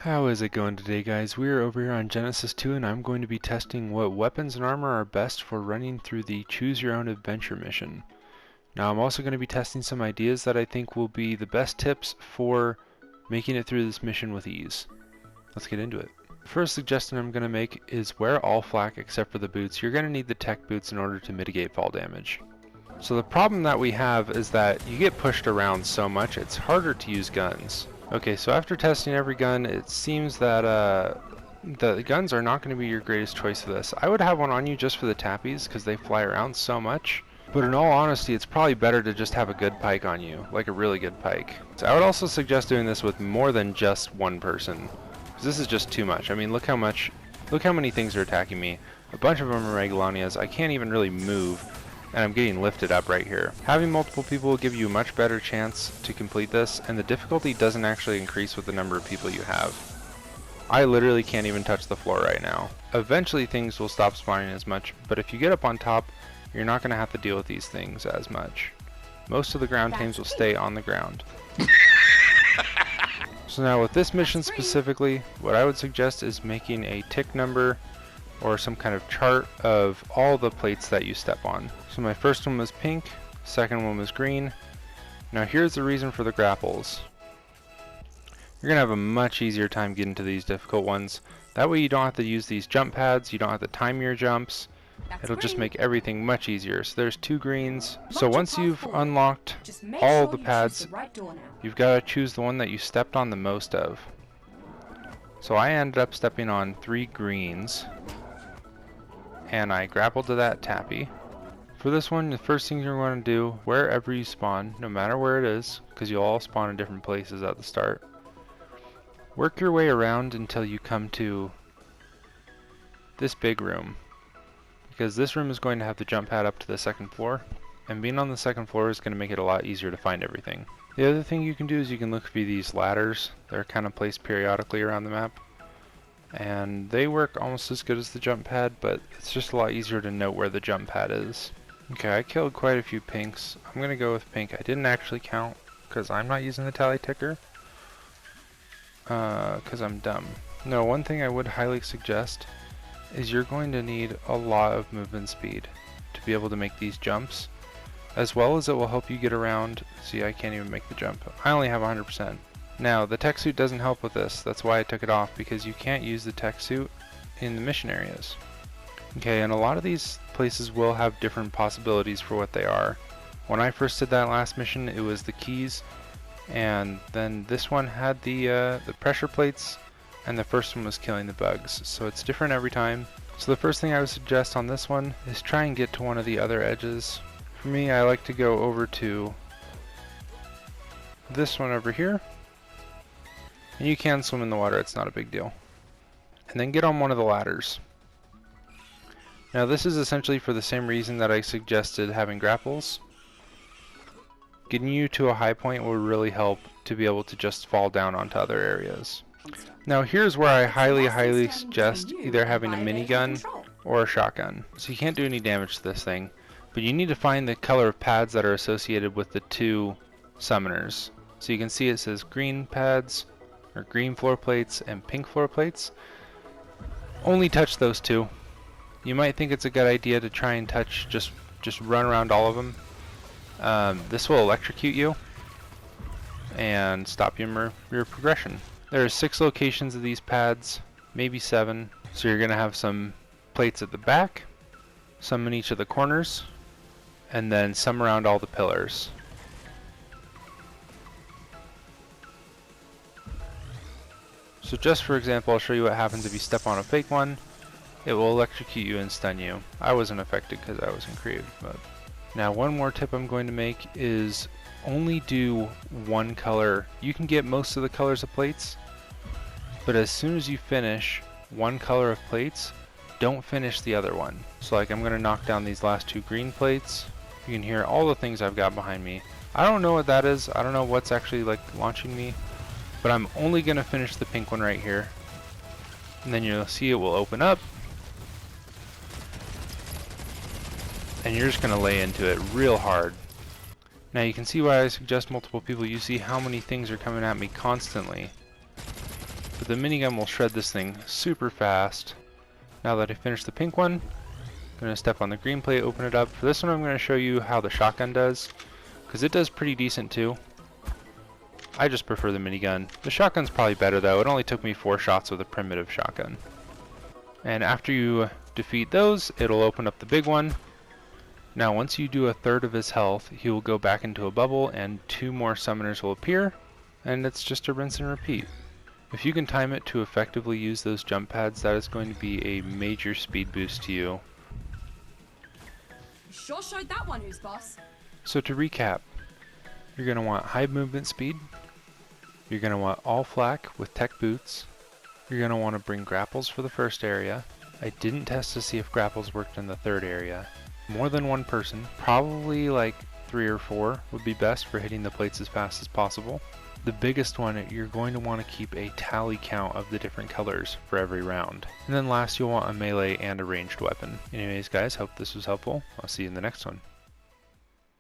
How is it going today, guys? We are over here on Genesis 2 and I'm going to be testing what weapons and armor are best for running through the Choose Your Own Adventure mission. Now I'm also going to be testing some ideas that I think will be the best tips for making it through this mission with ease. Let's get into it. The first suggestion I'm going to make is wear all flak except for the boots. You're going to need the tech boots in order to mitigate fall damage. So the problem that we have is that you get pushed around so much it's harder to use guns. Okay, so after testing every gun, it seems that the guns are not going to be your greatest choice for this. I would have one on you just for the tappies because they fly around so much. But in all honesty, it's probably better to just have a good pike on you, like a really good pike. So I would also suggest doing this with more than just one person, because this is just too much. I mean, look how many things are attacking me. A bunch of them are Megalonias. I can't even really move, and I'm getting lifted up right here. Having multiple people will give you a much better chance to complete this, and the difficulty doesn't actually increase with the number of people you have. I literally can't even touch the floor right now. Eventually things will stop spawning as much, but if you get up on top, you're not going to have to deal with these things as much. Most of the ground tames will stay on the ground. So now with this mission specifically, what I would suggest is making a tick number or some kind of chart of all the plates that you step on. So my first one was pink, second one was green. Now here's the reason for the grapples. You're going to have a much easier time getting to these difficult ones. That way you don't have to use these jump pads, you don't have to time your jumps. It'll just make everything much easier. So there's two greens. So once you've unlocked all the pads, you've got to choose the one that you stepped on the most of. So I ended up stepping on 3 greens, and I grappled to that tappy. For this one, the first thing you're going to do, wherever you spawn, no matter where it is, because you'll all spawn in different places at the start, work your way around until you come to this big room. Because this room is going to have the jump pad up to the second floor, and being on the second floor is going to make it a lot easier to find everything. The other thing you can do is you can look for these ladders. They're kind of placed periodically around the map, and they work almost as good as the jump pad, but it's just a lot easier to know where the jump pad is. Okay, I killed quite a few pinks. I'm going to go with pink. I didn't actually count because I'm not using the tally ticker, because I'm dumb. No, one thing I would highly suggest is you're going to need a lot of movement speed to be able to make these jumps, as well as it will help you get around. See, I can't even make the jump. I only have 100%. Now, the tech suit doesn't help with this. That's why I took it off, because you can't use the tech suit in the mission areas. Okay, and a lot of these places will have different possibilities for what they are. When I first did that last mission, it was the keys, and then this one had the pressure plates, and the first one was killing the bugs. So it's different every time. So the first thing I would suggest on this one is try and get to one of the other edges. For me, I like to go over to this one over here. And you can swim in the water, it's not a big deal. And then get on one of the ladders. Now this is essentially for the same reason that I suggested having grapples. Getting you to a high point will really help to be able to just fall down onto other areas. Now here's where I highly suggest either having a minigun or a shotgun. So you can't do any damage to this thing, but you need to find the color of pads that are associated with the 2 summoners. So you can see it says green pads, or green floor plates, and pink floor plates. Only touch those 2. You might think it's a good idea to try and touch, just run around all of them. This will electrocute you and stop your progression. There are 6 locations of these pads, maybe 7. So you're going to have some plates at the back, some in each of the corners, and then some around all the pillars. So just for example, I'll show you what happens if you step on a fake one. It will electrocute you and stun you. I wasn't affected because I was in creative mode. Now one more tip I'm going to make is only do one color. You can get most of the colors of plates, but as soon as you finish one color of plates, don't finish the other one. So like I'm going to knock down these last 2 green plates. You can hear all the things I've got behind me. I don't know what that is. I don't know what's actually like launching me, but I'm only going to finish the pink one right here. And then you'll see it will open up, and you're just going to lay into it real hard. Now you can see why I suggest multiple people. You see how many things are coming at me constantly. but the minigun will shred this thing super fast. Now that I finished the pink one, I'm going to step on the green plate, open it up. For this one I'm going to show you how the shotgun does, because it does pretty decent too. I just prefer the minigun. The shotgun's probably better though. It only took me 4 shots with a primitive shotgun. And after you defeat those, it'll open up the big one. Now once you do a third of his health, he will go back into a bubble and 2 more summoners will appear, and it's just a rinse and repeat. If you can time it to effectively use those jump pads, that is going to be a major speed boost to you. Sure showed that one who's boss. So to recap, you're going to want high movement speed, you're going to want all flak with tech boots, you're going to want to bring grapples for the first area. I didn't test to see if grapples worked in the third area. More than one person, probably like 3 or 4 would be best for hitting the plates as fast as possible. The biggest one, you're going to want to keep a tally count of the different colors for every round. And then last, you'll want a melee and a ranged weapon. Anyways guys, hope this was helpful. I'll see you in the next one.